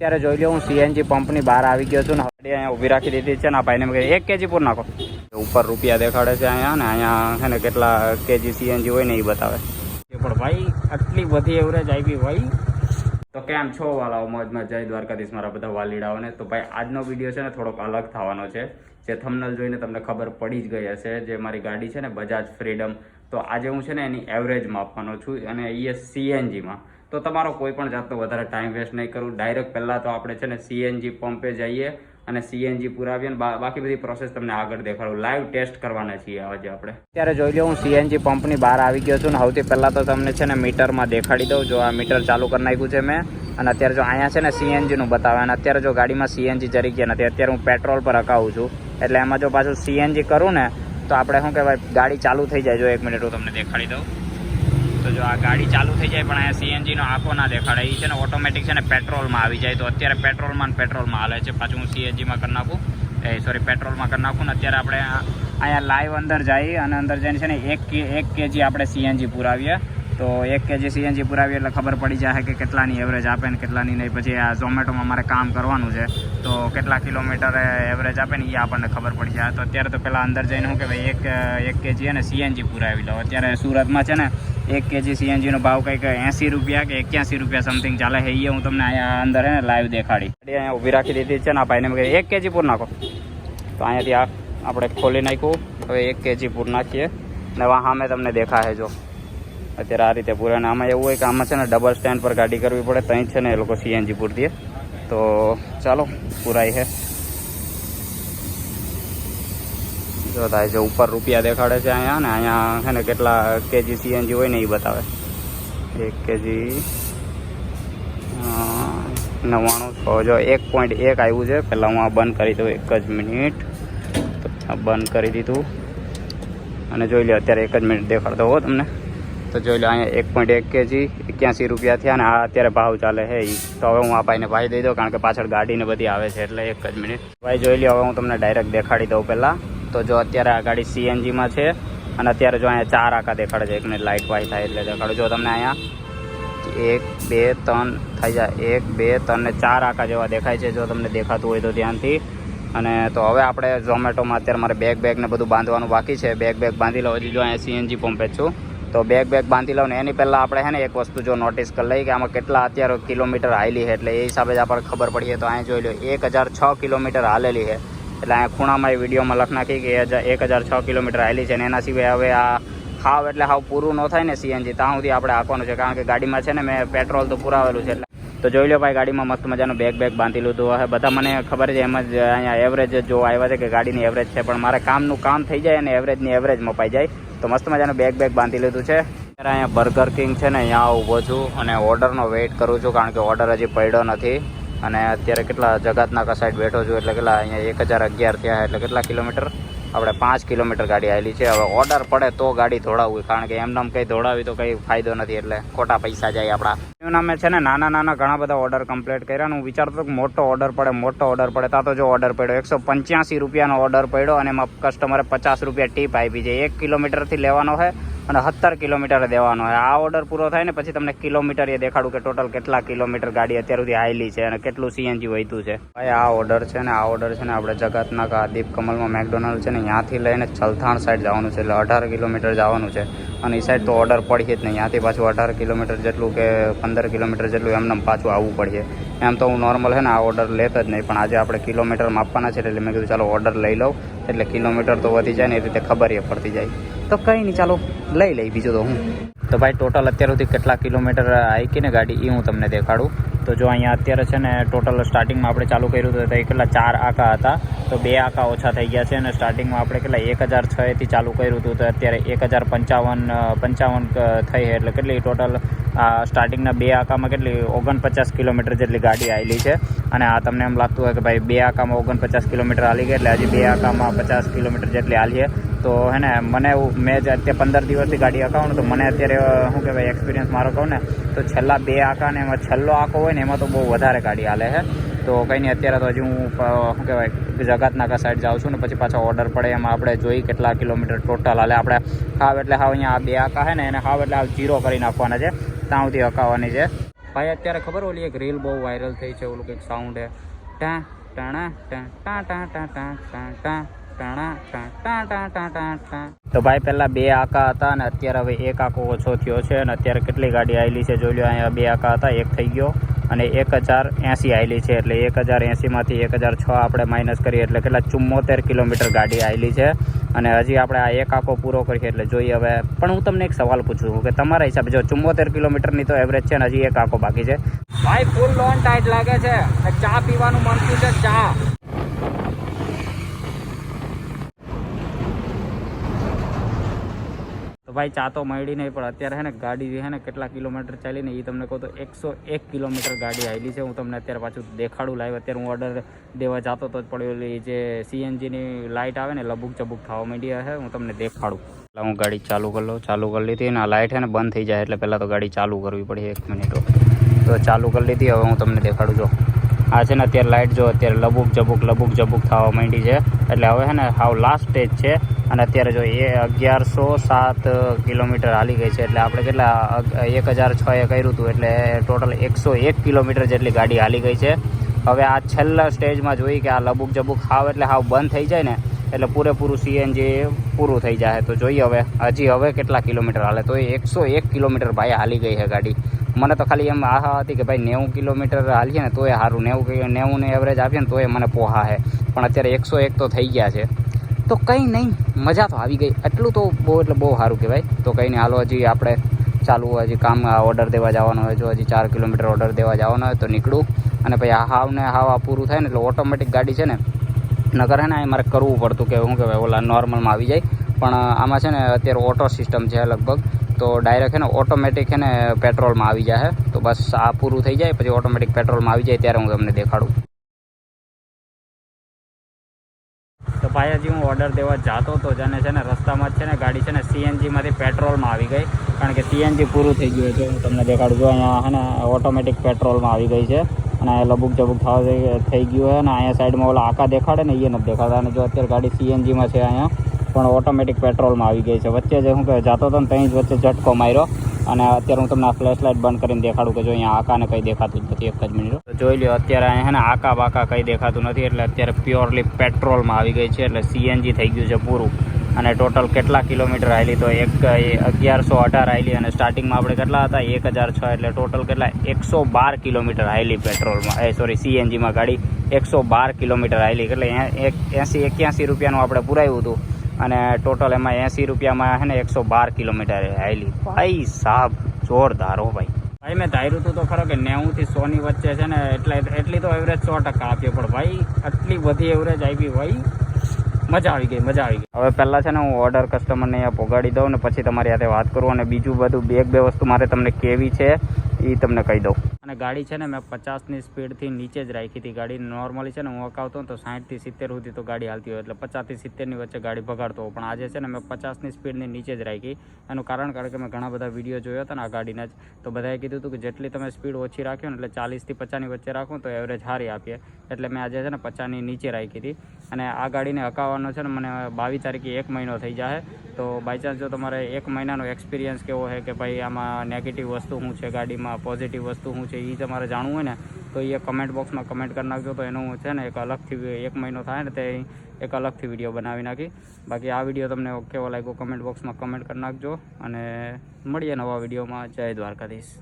અત્યારે જોઈ લો હું સીએનજી પંપની બહાર આવી ગયો છું ને ગાડી અહીંયા ઊભી રાખી દીધી છે ને આ ભાઈને મેં 1 kg પૂર નાખો. ઉપર રૂપિયા દેખાડે છે અહીંયા ને અહીંયા છે ને કેટલા કેજી સીએનજી હોય ને એ બતાવે. પણ ભાઈ આટલી બધી એવરેજ આવી ભાઈ. તો કેમ છો વાલાઓ, મોજમાં જય દ્વારકાધીશ મારા બધા વાલીડાઓને. તો ભાઈ આજનો વિડીયો છે ને થોડોક અલગ થવાનો છે. જે થંબનેલ જોઈને તમને ખબર પડી જ ગઈ હશે. જે મારી ગાડી છે ને બજાજ ફ્રીડમ, તો આજે હું છે ને એની એવરેજ માપવાનો છું અને એ સીએનજીમાં. તો તમારો કોઈ પણ જાતનો વધારે ટાઈમ વેસ્ટ નહીં કરું, ડાયરેક્ટ પહેલાં તો આપણે છે ને સીએનજી પંપે જઈએ અને સીએનજી પુરાવીએ ને બાકી બધી પ્રોસેસ તમને આગળ દેખાડું. લાઈવ ટેસ્ટ કરવાના છીએ આજે આપણે. અત્યારે જોઈ લો હું સીએનજી પંપની બહાર આવી ગયો છું ને સૌથી પહેલાં તો તમને છે ને મીટરમાં દેખાડી દઉં. જો આ મીટર ચાલુ કરી નાખ્યું છે મેં અને અત્યારે જો અહીંયા છે ને સીએનજીનું બતાવે અને અત્યારે જો ગાડીમાં સીએનજી જરી ગયા નથી. અત્યારે હું પેટ્રોલ પર રખાવું છું એટલે એમાં જો પાછું સીએનજી કરું ને તો આપણે શું કહેવાય ગાડી ચાલુ થઈ જાય. જો 1 મિનિટ હું તમને દેખાડી દઉં. તો જો આ ગાડી ચાલુ થઈ જાય પણ અહીંયા સીએનજીનો આંખો ના દેખાડે. એ છે ને ઓટોમેટિક છે ને પેટ્રોલમાં આવી જાય. તો અત્યારે પેટ્રોલમાં હાલે છે. પાછું હું સીએનજીમાં કરી નાખું, પેટ્રોલમાં કરી નાખું ને અત્યારે આપણે અહીંયા લાઈવ અંદર જઈએ અને અંદર જઈને છે ને 1 kg આપણે સીએનજી પુરાવીએ. તો 1 kg સીએનજી પુરાવીએ એટલે ખબર પડી જાય કે કેટલાની એવરેજ આપે ને કેટલાની નહીં. પછી આ ઝોમેટોમાં મારે કામ કરવાનું છે તો કેટલા કિલોમીટર એવરેજ આપે ને એ આપણને ખબર પડી જાય. તો અત્યારે તો પહેલાં અંદર જઈને શું કે ભાઈ 1 kg અને સીએનજી પુરાવી લો. અત્યારે સુરતમાં છે ને 1 kg સીએનજીનો ભાવ કંઈક 80 રૂપિયા કે 81 રૂપિયા સમથિંગ ચાલે છે. એ હું તમને અહીંયા અંદર હે ને લાઈવ દેખાડી. અહીંયા ઊભી રાખી દીધી છે ને આ ભાઈને મેં 1 kg પૂર નાખો. તો અહીંયાથી આપણે ખોલી નાખ્યું. હવે 1 kg પૂર નાખીએ ને સામે તમને દેખાશે. જો અત્યારે આ રીતે પૂરે. અને આમાં એવું હોય કે આમાં છે ને ડબલ સ્ટેન્ડ પર ગાડી કરવી પડે, ત્યાં જ છે ને એ લોકો સીએનજી પૂરી દે. તો ચાલો પૂરાય છે. જો થાય છે ઉપર રૂપિયા દેખાડે છે અહીંયા ને અહીંયા છે ને કેટલા કેજી સીએનજી હોય ને એ બતાવે. 1 kg 99 જો 1.1 આવ્યું છે. પહેલાં હું આ બંધ કરી દઉં 1 જ મિનિટ. તો આ બંધ કરી દીધું અને જોઈ લો અત્યારે 1 જ મિનિટ દેખાડતો હો તમને. તો જોઈ લો અહીંયા 1.1 kg 81 રૂપિયા થયા ને આ અત્યારે ભાવ ચાલે છે એ. તો હવે હું આ ભાઈને ભાઈ દઈ દઉં કારણ કે પાછળ ગાડીને બધી આવે છે એટલે 1 જ મિનિટ. ભાઈ જોઈ લો હવે હું તમને ડાયરેક્ટ દેખાડી દઉં પહેલાં. તો જો અત્યારે આ ગાડી સીએનજીમાં છે અને અત્યારે જો અહીંયા 4 આંકા દેખાડે છે. એકને લાઇટ વાય થાય એટલે દેખાડો. જો તમને અહીંયા 1 2 3 થઈ જાય. 1 2 3 ને 4 આંકા જેવા દેખાય છે. જો તમને દેખાતું હોય તો ધ્યાનથી. અને તો હવે આપણે ઝોમેટોમાં અત્યારે મારે બેગ ને બધું બાંધવાનું બાકી છે. બેગ બાંધી લો. હજી જો અહીંયા સીએનજી પંપે જ છું તો બેગ બાંધી લઉં ને એની પહેલાં આપણે છે ને એક વસ્તુ જો નોટિસ કરી લઈએ કે આમાં કેટલા અત્યારે કિલોમીટર હાલી છે. એટલે એ હિસાબે જ આપણે ખબર પડીએ. તો અહીંયા જોઈ લો 1006 કિલોમીટર હાલેલી છે. એટલે અહીંયા ખૂણામાં એ વિડીયોમાં લખ નાખી કે 1006 કિલોમીટર હાલી છે. અને એના સિવાય હવે આ હાવ એટલે હાવ પૂરું ન થાય ને સીએનજી ત્યાં સુધી આપણે આપવાનું છે કારણ કે ગાડીમાં છે ને મેં પેટ્રોલ તો પુરાવેલું છે. એટલે તો જોઈ લો ભાઈ ગાડીમાં મસ્ત મજાનું બેગ બાંધી લીધું. હવે બધા મને ખબર છે એમ જ અહીંયા એવરેજ જો આવ્યા છે કે ગાડીની એવરેજ છે પણ મારે કામનું કામ થઈ જાય અને એવરેજની એવરેજ મપાઈ જાય. તો મસ્ત મજાનું બેગ બાંધી લીધું છે. અત્યારે અહીંયા બર્ગર કિંગ છે ને અહીંયા ઊભો છું અને ઓર્ડરનો વેઇટ કરું છું કારણ કે ઓર્ડર હજી પડ્યો નથી. અને અત્યારે કેટલા જગતનાકા સાઈડ બેઠો છું એટલે કેટલા અહીંયા 1011 થયા એટલે કેટલા કિલોમીટર આપણે 5 કિલોમીટર ગાડી આવેલી છે. હવે ઓર્ડર પડે તો ગાડી દોડાવવી કારણ કે એમને કંઈ દોડાવી તો કંઈ ફાયદો નથી એટલે ખોટા પૈસા જાય આપણા. એનું નામે છે ને નાના ઘણા બધા ઓર્ડર કમ્પ્લીટ કર્યા. હું વિચારતો કે મોટો ઓર્ડર પડે ત્યાં તો જો ઓર્ડર પડ્યો 185 રૂપિયાનો ઓર્ડર પડ્યો અને એમાં કસ્ટમરે 50 રૂપિયા ટીપ આપી છે. 1 કિલોમીટરથી લેવાનો છે અને 17 કિલોમીટર દેવાનો હોય. આ ઓર્ડર પૂરો થાય ને પછી તમને કિલોમીટર એ દેખાડું કે ટોટલ કેટલા કિલોમીટર ગાડી અત્યાર સુધી હાલી છે અને કેટલું સીએનજી વહીતું છે. ભાઈ આ ઓર્ડર છે ને આપણે જગતનાકા દીપ કમલમાં મેકડોનલ્ડ છે ને ત્યાંથી લઈને ચલથાણ સાઈડ જવાનું છે. એટલે 18 કિલોમીટર જવાનું છે અને એ સાઈડ તો ઓર્ડર પડીએ જ નહીં. ત્યાંથી પાછું 18 કિલોમીટર જેટલું કે 15 કિલોમીટર જેટલું એમને પાછું આવવું પડશે. એમ તો હું નોર્મલ છે ને આ ઓર્ડર લેતો જ નહીં પણ આજે આપણે કિલોમીટર માપવાના છે એટલે મેં કીધું ચાલો ઓર્ડર લઈ લઉં એટલે કિલોમીટર તો વધી જાય ને એ રીતે ખબર એ પડતી જાય. તો કંઈ નહીં ચાલો લઈ બીજું તો હું. તો ભાઈ ટોટલ અત્યાર સુધી કેટલા કિલોમીટર આવી ને ગાડી એ હું તમને દેખાડું. તો જો અહીંયા અત્યારે છે ને ટોટલ સ્ટાર્ટિંગમાં આપણે ચાલુ કર્યું હતું તો કેટલા 4 આંકા હતા તો 2 આંકા ઓછા થઈ ગયા છે. અને સ્ટાર્ટિંગમાં આપણે કેટલા 1006થી ચાલુ કર્યું હતું તો અત્યારે 1055 થઈ છે. એટલે કેટલી ટોટલ સ્ટાર્ટિંગના 2 આંકામાં કેટલી 49 કિલોમીટર જેટલી ગાડી આવેલી છે. અને આ તમને એમ લાગતું હોય કે ભાઈ 2 આંકામાં 49 કિલોમીટર હાલી ગયા એટલે હજી 2 આંકામાં 50 કિલોમીટર જેટલી હાલીએ. તો હે ને મને મેં જ અત્યારે 15 દિવસથી ગાડી હકાવું તો મને અત્યારે શું કહેવાય એક્સપિરિયન્સ મારો કહું ને તો છેલ્લા 2 આંકા ને એમાં છેલ્લો આંકો હોય ને એમાં તો બહુ વધારે ગાડી હાલે છે. તો કંઈ નહીં અત્યારે તો હજી હું શું કહેવાય જગતનાકા સાઈડ જાઉં છું ને પછી પાછા ઓર્ડર પડે એમાં આપણે જોઈ કેટલા કિલોમીટર ટોટલ હાલે. આપણે હાવ એટલે હાવ અહીંયા આ 2 આંકા છે ને એને હાવ એટલે હાવ 0 કરી નાખવાના છે ત્યાં સુધી હકાવવાની છે. ભાઈ અત્યારે ખબર ઓલી એક રીલ બહુ વાયરલ થઈ છે, ઓલું કંઈક સાઉન્ડ હે ટા ટાણા ટા ટા ટા ટા ટા ટા ટા ટાણા ટા ટા ટા ટા ટા ટા. તો ભાઈ પહેલાં 2 આકા હતા અને અત્યારે હવે 1 આકો ઓછો થયો છે. અને અત્યારે કેટલી ગાડી આવેલી છે જોઈ લો. અહીંયા 2 આકા હતા, 1 થઈ ગયો અને 1080 આવેલી છે. એટલે 1080માંથી 1006 આપણે માઇનસ કરીએ એટલે કેટલા 74 કિલોમીટર ગાડી આવેલી છે. અને હજી આપણે આ 1 આકો પૂરો કરીએ એટલે જોઈએ હવે. પણ હું તમને એક સવાલ પૂછું છું કે તમારા હિસાબે જો 74 કિલોમીટરની તો એવરેજ છે ને, હજી 1 આકો બાકી છે. ભાઈ ફૂલ લોન ટાઈટ લાગે છે. ચા પીવાનું મન થયું છે, ચા. તો ભાઈ ચા તો મળી નહીં, પણ અત્યારે છે ને ગાડી છે ને કેટલા કિલોમીટર ચાલી ને એ તમને કહું તો 101 કિલોમીટર ગાડી આવેલી છે. હું તમને અત્યારે પાછું દેખાડું લાઈવ. અત્યારે હું ઓર્ડર દેવા જતો તો જ પડેલી જે CNGની લાઇટ આવે ને લબુક ચબુક થવા માંડી છે. હું તમને દેખાડું. એટલે હું ગાડી ચાલુ કરી લઉં. ચાલુ કરી લીધી ને આ લાઇટ છે ને બંધ થઈ જાય એટલે પહેલાં તો ગાડી ચાલુ કરવી પડે 1 મિનિટ. તો ચાલુ કરી લીધી. હવે હું તમને દેખાડું. જો આ છે ને અત્યારે લાઇટ જો અત્યારે લબુક જબુક થવા માંડી છે. એટલે હવે છે ને હાવ લાસ્ટ સ્ટેજ છે. અને અત્યારે જો એ 1107 કિલોમીટર હાલી ગઈ છે. એટલે આપણે કેટલા 1006 કર્યું હતું એટલે ટોટલ 101 કિલોમીટર જેટલી ગાડી હાલી ગઈ છે. હવે આ છેલ્લા સ્ટેજમાં જોઈ કે આ લબુક જબુક હાવ એટલે હાવ બંધ થઈ જાય ને એટલે પૂરેપૂરું CNG પૂરું થઈ જાય. તો જોઈએ હવે હજી હવે કેટલા કિલોમીટર હાલે. તો એ 101 કિલોમીટર ભાઈ હાલી ગઈ છે ગાડી. મને તો ખાલી એમ આશા હતી કે ભાઈ 90 કિલોમીટર હાલીએ ને તોય સારું, 90 ને એવરેજ આપીએ ને તોય મને પોહા છે. પણ અત્યારે 101 તો થઈ ગયા છે. તો કંઈ નહીં, મજા તો આવી ગઈ. એટલું તો બહુ એટલે બહુ સારું કહેવાય. તો કંઈ નહીં, હાલો હજી આપણે ચાલુ હજી કામ ઓર્ડર દેવા જવાનો હોય. જો હજી 4 કિલોમીટર ઓર્ડર દેવા જવાનો હોય તો નીકળું. અને પછી હાવ પૂરું થાય ને એટલે ઓટોમેટિક ગાડી છે ને નકર હે ને મારે કરવું પડતું કે શું કહેવાય ઓલા નોર્મલમાં આવી જાય. પણ આમાં છે ને અત્યારે ઓટો સિસ્ટમ છે લગભગ. તો ડાયરેક્ટ છે ને ઓટોમેટિક છે ને પેટ્રોલમાં આવી જાય. તો બસ આ પૂરું થઈ જાય પછી ઓટોમેટિક પેટ્રોલમાં આવી જાય ત્યારે હું તમને દેખાડું. તો ભાઈ હજી હું ઓર્ડર દેવા જતો હતો જ અને છે ને રસ્તામાં જ છે ને ગાડી છે ને CNGમાંથી પેટ્રોલમાં આવી ગઈ. કારણ કે CNG પૂરું થઈ ગયું છે. હું તમને દેખાડું. જો અહીંયા છે ને ઓટોમેટિક પેટ્રોલમાં આવી ગઈ છે. અને લબુક જબુક થવા થઈ ગયું છે. અને અહીંયા સાઈડમાં ઓલા આકા દેખાડે ને એ નથી દેખાડતા. અને જો અત્યારે ગાડી CNGમાં છે અહીંયા પણ ઓટોમેટિક પેટ્રોલમાં આવી ગઈ છે. વચ્ચે જે હું કહે જતો હતો ને ત્યાં જ વચ્ચે ઝટકો માર્યો. અને અત્યારે હું તમને આ ફ્લેશ લાઇટ બંધ કરીને દેખાડું કે જો અહીંયા આકાને કંઈ દેખાતું જ નથી. 1 જ મિનિટ તો જોઈ લ્યો. અત્યારે અહીંયા છે ને આકા બાકા કંઈ દેખાતું નથી. એટલે અત્યારે પ્યોરલી પેટ્રોલમાં આવી ગઈ છે. એટલે CNG થઈ ગયું છે પૂરું. અને ટોટલ કેટલા કિલોમીટર આવેલી તો 1118 આવેલી. અને સ્ટાર્ટિંગમાં આપણે કેટલા હતા 1006. એટલે ટોટલ કેટલા 112 કિલોમીટર આવેલી પેટ્રોલમાં CNGમાં ગાડી 112 કિલોમીટર આવેલી. એટલે 80-81 રૂપિયાનું આપણે પુરાવ્યું હતું. અને ટોટલ એમાં 80 રૂપિયામાં છે ને 112 કિલોમીટર આવેલી. ભાઈ સાહેબ જોરદાર હો ભાઈ. ભાઈ મેં ધાર્યું હતું તો ખરો કે 90 થી 100 ની વચ્ચે છે ને એટલી તો એવરેજ 100% આપીએ. પણ ભાઈ આટલી બધી એવરેજ આવી ભાઈ, મજા આવી ગઈ. હવે પહેલાં છે ને હું ઓર્ડર કસ્ટમરને અહીંયા પહોંચાડી દઉં ને પછી તમારી સાથે વાત કરું. અને બીજું બધું બે વસ્તુ મારે તમને કેવી છે એ તમને કહી દઉં. અને ગાડી છે ને મેં 50ની સ્પીડથી નીચે જ રાખી હતી. ગાડી નોર્મલી છે ને હું અકાવતો તો 60 થી 70 સુધી તો ગાડી હાલતી હોય. એટલે 50 થી 70ની વચ્ચે ગાડી ભગાડતો હોય. પણ આજે છે ને મેં 50ની સ્પીડની નીચે જ રાખી. એનું કારણ કે મેં ઘણા બધા વિડીયો જોયા હતા ને આ ગાડીના જ. તો બધાએ કીધું હતું કે જેટલી તમે સ્પીડ ઓછી રાખ્યો ને એટલે 40 થી 50ની વચ્ચે રાખો તો એવરેજ સારી આપીએ. એટલે મેં આજે છે ને 50ની નીચે રાખી હતી. અને આ ગાડીને હકાવવાનો છે ને મને 22 તારીખે 1 મહિનો થઈ જાય. તો બાય ચાન્સ જો તમારે 1 મહિનાનો એક્સપિરિયન્સ કેવો છે કે ભાઈ આમાં નેગેટિવ વસ્તુ શું છે ગાડીમાં, પોઝિટિવ વસ્તુ શું છે એ તમારે જાણવું હોય ને તો એ કમેન્ટ બોક્સમાં કમેન્ટ કરી નાખજો. તો એનું છે ને એક અલગથી 1 મહિનો થાય ને તે એક અલગથી વિડીયો બનાવી નાખી. બાકી આ વિડીયો તમને કેવો લાગ્યો કમેન્ટ બોક્સમાં કમેન્ટ કરી નાખજો. અને મળીએ નવા વિડીયોમાં. જય દ્વારકાધીશ.